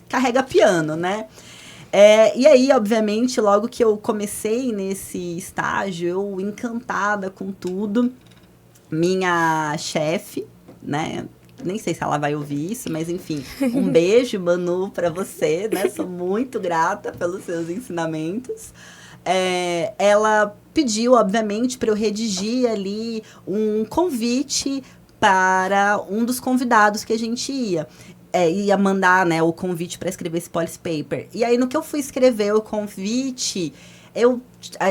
carrega piano, né? E aí, obviamente, logo que eu comecei nesse estágio, eu encantada com tudo, minha chefe, né? Nem sei se ela vai ouvir isso, mas enfim, um beijo, Manu, para você, né? Sou muito grata pelos seus ensinamentos. Ela pediu, obviamente, para eu redigir ali um convite para um dos convidados que a gente ia mandar, né, o convite para escrever esse policy paper. E aí, no que eu fui escrever o convite,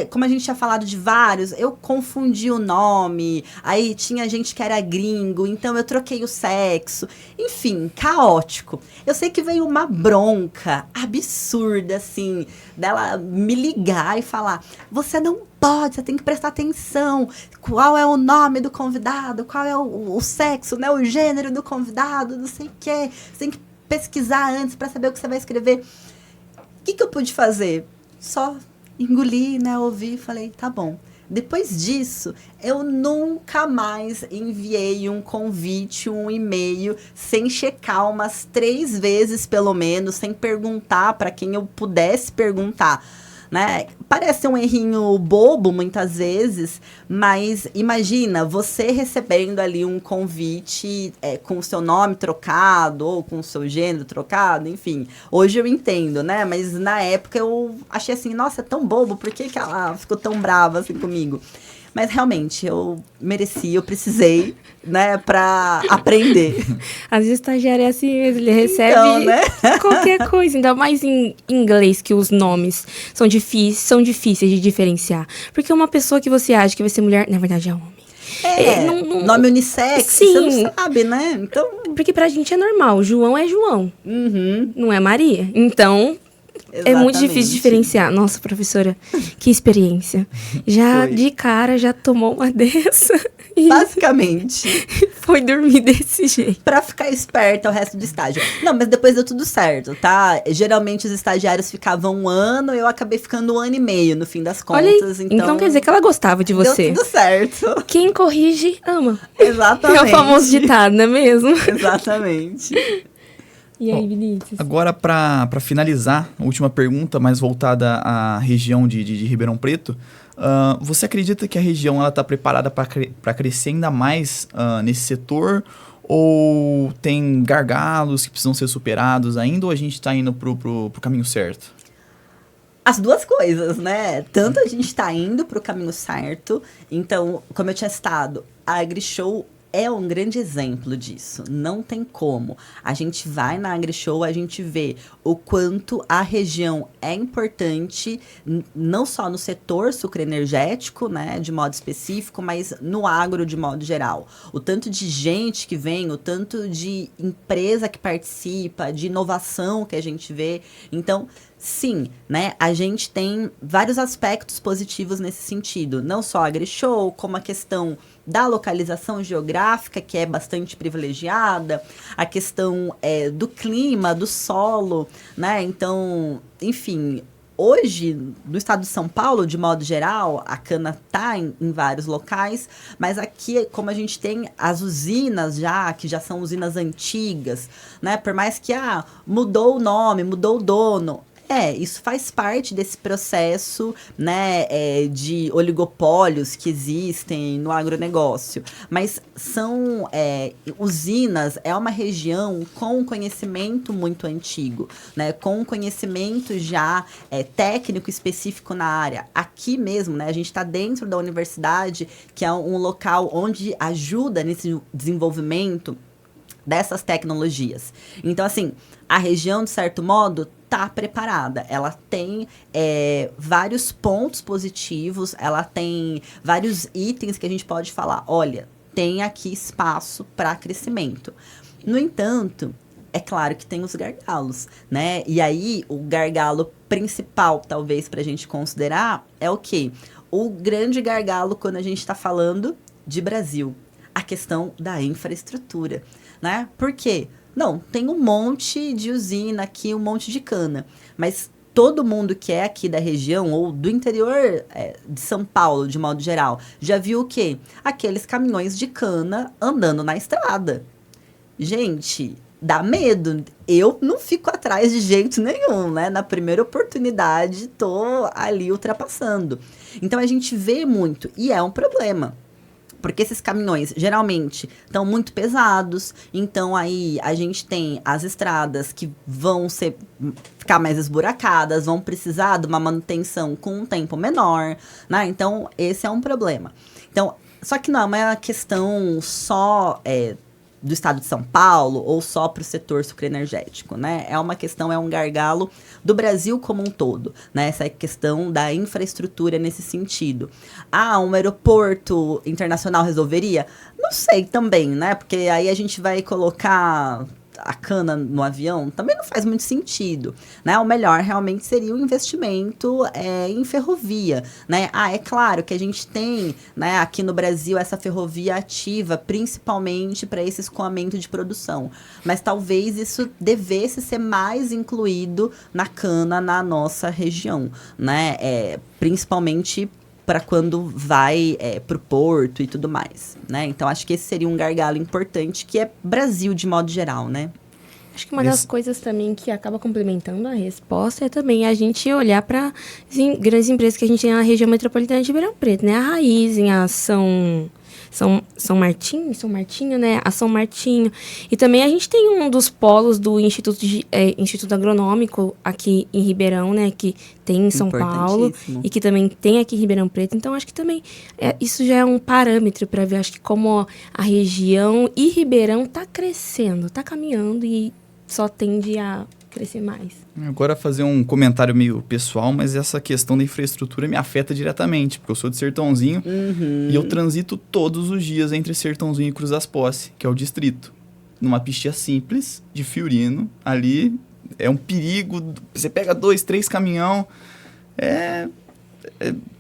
como a gente tinha falado de vários, eu confundi o nome, aí tinha gente que era gringo, então eu troquei o sexo. Enfim, caótico. Eu sei que veio uma bronca absurda, assim, dela me ligar e falar, você não pode, você tem que prestar atenção, qual é o nome do convidado, qual é o sexo, né, o gênero do convidado, não sei o quê. Você tem que pesquisar antes para saber o que você vai escrever. O que eu pude fazer? Só engoli, né, ouvi e falei, tá bom. Depois disso, eu nunca mais enviei um convite, um e-mail, sem checar umas 3 vezes, pelo menos, sem perguntar para quem eu pudesse perguntar, né? Parece um errinho bobo, muitas vezes, mas imagina, você recebendo ali um convite com o seu nome trocado, ou com o seu gênero trocado, enfim. Hoje eu entendo, né? Mas na época eu achei assim, nossa, é tão bobo, por que ela ficou tão brava assim comigo? Mas realmente, eu mereci, eu precisei, né, pra aprender. Às vezes o estagiário é assim mesmo, ele recebe Então, né? qualquer coisa, ainda mais em inglês, que os nomes são difíceis de diferenciar. Porque uma pessoa que você acha que vai ser mulher, na verdade é homem. Nome unissex, sim, você não sabe, né? Então, porque pra gente é normal, João é João, não é Maria. Então, é muito difícil diferenciar. Nossa, professora, que experiência. Já Foi. de cara, já tomou uma dessa. E basicamente, foi dormir desse jeito. pra ficar esperta o resto do estágio. Não, mas depois deu tudo certo, tá? Geralmente os estagiários ficavam 1 ano, eu acabei ficando 1 ano e meio, no fim das contas. Olha, então quer dizer que ela gostava de você. Deu tudo certo. Quem corrige, ama. Exatamente. É o famoso ditado, não é mesmo? Exatamente. E aí, Vinícius? Agora, para finalizar, a última pergunta, mais voltada à região de Ribeirão Preto, você acredita que a região está preparada para crescer ainda mais nesse setor? Ou tem gargalos que precisam ser superados ainda? Ou a gente está indo pro caminho certo? As duas coisas, né? Tanto a gente está indo para o caminho certo, então, como eu tinha citado, a AgriShow é um grande exemplo disso. Não tem como. A gente vai na AgriShow, a gente vê o quanto a região é importante, não só no setor sucroenergético, né, de modo específico, mas no agro de modo geral. O tanto de gente que vem, o tanto de empresa que participa, de inovação que a gente vê. Então, sim, né? A gente tem vários aspectos positivos nesse sentido. Não só a AgriShow, como a questão da localização geográfica, que é bastante privilegiada, a questão do clima, do solo, né? Então, enfim, hoje, no estado de São Paulo, de modo geral, a cana está em vários locais, mas aqui, como a gente tem as usinas já, que já são usinas antigas, né? Por mais que mudou o nome, mudou o dono, isso faz parte desse processo, né, de oligopólios que existem no agronegócio. Mas são usinas, é uma região com um conhecimento muito antigo, né, com um conhecimento já técnico específico na área. Aqui mesmo, né, a gente está dentro da universidade, que é um local onde ajuda nesse desenvolvimento dessas tecnologias. Então, assim, a região, de certo modo, está preparada. Ela tem vários pontos positivos, ela tem vários itens que a gente pode falar, olha, tem aqui espaço para crescimento. No entanto, é claro que tem os gargalos, né? E aí, o gargalo principal, talvez, para a gente considerar, é o quê? O grande gargalo quando a gente está falando de Brasil, a questão da infraestrutura, né? Por quê? Não, tem um monte de usina aqui, um monte de cana, mas todo mundo que é aqui da região ou do interior de São Paulo, de modo geral, já viu o quê? Aqueles caminhões de cana andando na estrada. Gente, dá medo. Eu não fico atrás de jeito nenhum, né? Na primeira oportunidade, tô ali ultrapassando. Então, a gente vê muito, e é um problema. Porque esses caminhões, geralmente, estão muito pesados. Então, aí, a gente tem as estradas que vão ficar mais esburacadas, vão precisar de uma manutenção com um tempo menor, né? Então, esse é um problema. Então, só que não é uma questão só do estado de São Paulo ou só para o setor sucroenergético, né? É uma questão, é um gargalo do Brasil como um todo, né? Essa questão da infraestrutura nesse sentido. Um aeroporto internacional resolveria? Não sei também, né? Porque aí a gente vai colocar a cana no avião, também não faz muito sentido, né? O melhor realmente seria o investimento em ferrovia, né? É claro que a gente tem, né, aqui no Brasil essa ferrovia ativa, principalmente para esse escoamento de produção, mas talvez isso devesse ser mais incluído na cana na nossa região, né? Principalmente para quando vai para o porto e tudo mais, né? Então, acho que esse seria um gargalo importante, que é Brasil de modo geral, né? Acho que uma das coisas também que acaba complementando a resposta é também a gente olhar para grandes empresas que a gente tem na região metropolitana de Ribeirão Preto, né? A Raízen, a São Martinho, né? A São Martinho. E também a gente tem um dos polos do Instituto Agronômico aqui em Ribeirão, né? Que tem em São Paulo e que também tem aqui em Ribeirão Preto. Então, acho que também isso já é um parâmetro para ver, acho que como a região e Ribeirão está crescendo, está caminhando e só tende a crescer mais. Agora fazer um comentário meio pessoal, mas essa questão da infraestrutura me afeta diretamente, porque eu sou de Sertãozinho e eu transito todos os dias entre Sertãozinho e Cruz das Posse, que é o distrito. Numa pistinha simples, de Fiorino, ali é um perigo, você pega 2, 3 caminhão,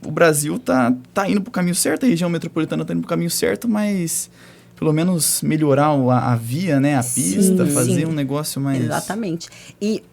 o Brasil tá indo pro caminho certo, a região metropolitana tá indo pro caminho certo, mas pelo menos melhorar a via, né, a pista, fazer um negócio mais... Exatamente. E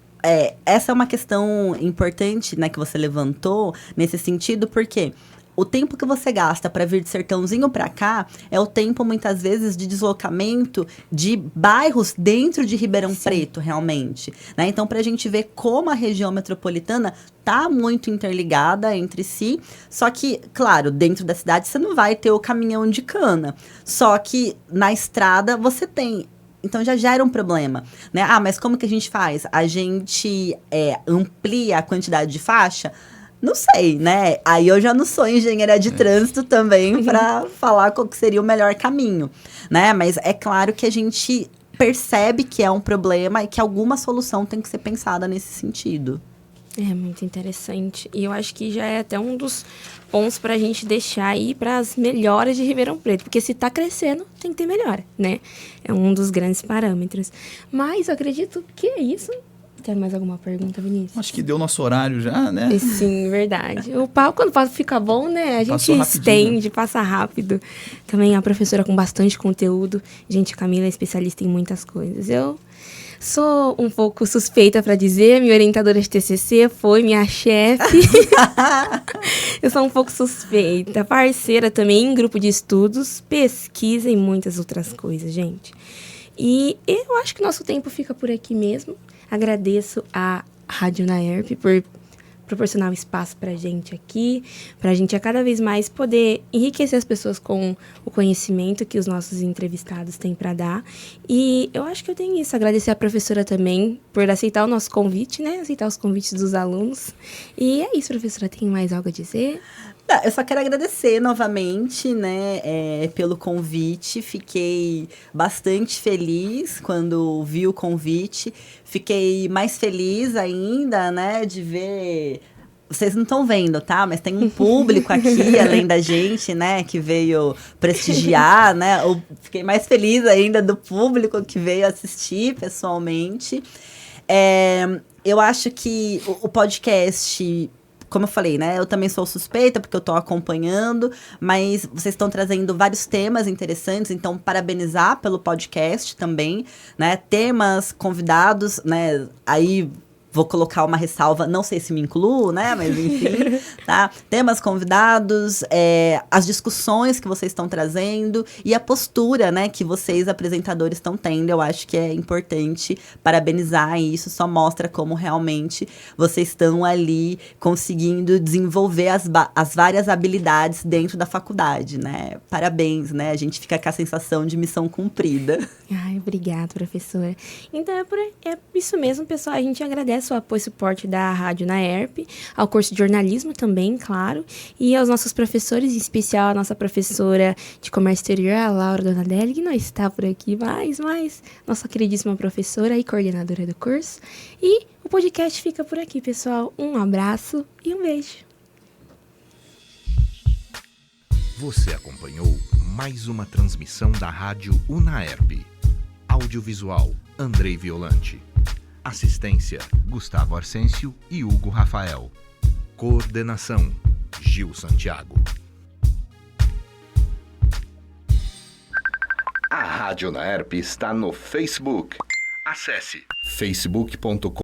essa é uma questão importante, né, que você levantou nesse sentido, porque o tempo que você gasta para vir de Sertãozinho para cá é o tempo, muitas vezes, de deslocamento de bairros dentro de Ribeirão Preto, realmente, né? Então, para a gente ver como a região metropolitana tá muito interligada entre si, só que, claro, dentro da cidade você não vai ter o caminhão de cana, só que na estrada você tem. Então, já gera um problema, né? Mas como que a gente faz? A gente amplia a quantidade de faixa? Não sei, né? Aí eu já não sou engenheira de trânsito também para falar qual que seria o melhor caminho, né? Mas é claro que a gente percebe que é um problema e que alguma solução tem que ser pensada nesse sentido. É muito interessante. E eu acho que já é até um dos pontos para a gente deixar aí para as melhoras de Ribeirão Preto. Porque se está crescendo, tem que ter melhora, né? É um dos grandes parâmetros. Mas eu acredito que é isso. Tem mais alguma pergunta, Vinícius? Acho que deu nosso horário já, né? Sim, verdade. O papo, quando o papo fica bom, né? A gente estende, passa rápido. Também a professora com bastante conteúdo. Gente, a Camila é especialista em muitas coisas. Eu Sou um pouco suspeita para dizer, minha orientadora de TCC foi minha chefe. Eu sou um pouco suspeita, parceira também em grupo de estudos, pesquisa e muitas outras coisas, gente. E eu acho que nosso tempo fica por aqui mesmo. Agradeço a Rádio Unaerp por proporcionar um espaço pra gente aqui, pra gente a cada vez mais poder enriquecer as pessoas com o conhecimento que os nossos entrevistados têm para dar. E eu acho que eu tenho isso, agradecer a professora também por aceitar o nosso convite, né? Aceitar os convites dos alunos. E é isso, professora, tem mais algo a dizer? Eu só quero agradecer novamente, né, pelo convite. Fiquei bastante feliz quando vi o convite. Fiquei mais feliz ainda, né, de ver... Vocês não estão vendo, tá? Mas tem um público aqui, além da gente, né, que veio prestigiar, né? Eu fiquei mais feliz ainda do público que veio assistir pessoalmente. Eu acho que o podcast... Como eu falei, né? Eu também sou suspeita, porque eu estou acompanhando, mas vocês estão trazendo vários temas interessantes, então parabenizar pelo podcast também, né? Temas, convidados, né? Aí vou colocar uma ressalva, não sei se me incluo, né? Mas enfim, tá? Temas, convidados, as discussões que vocês estão trazendo e a postura, né? Que vocês, apresentadores, estão tendo. Eu acho que é importante parabenizar, e isso só mostra como realmente vocês estão ali conseguindo desenvolver as várias habilidades dentro da faculdade, né? Parabéns, né? A gente fica com a sensação de missão cumprida. Ai, obrigada, professora. Então, é isso mesmo, pessoal. A gente agradece o apoio e suporte da Rádio Unaerp, ao curso de jornalismo também, claro, e aos nossos professores, em especial a nossa professora de comércio exterior, a Laura Donadelli, que não está por aqui mais, nossa queridíssima professora e coordenadora do curso. E o podcast fica por aqui, pessoal. Um abraço e um beijo. Você acompanhou mais uma transmissão da Rádio Unaerp. Audiovisual, Andrei Violante. Assistência, Gustavo Arsêncio e Hugo Rafael. Coordenação, Gil Santiago. A Rádio Unaerp está no Facebook. Acesse facebook.com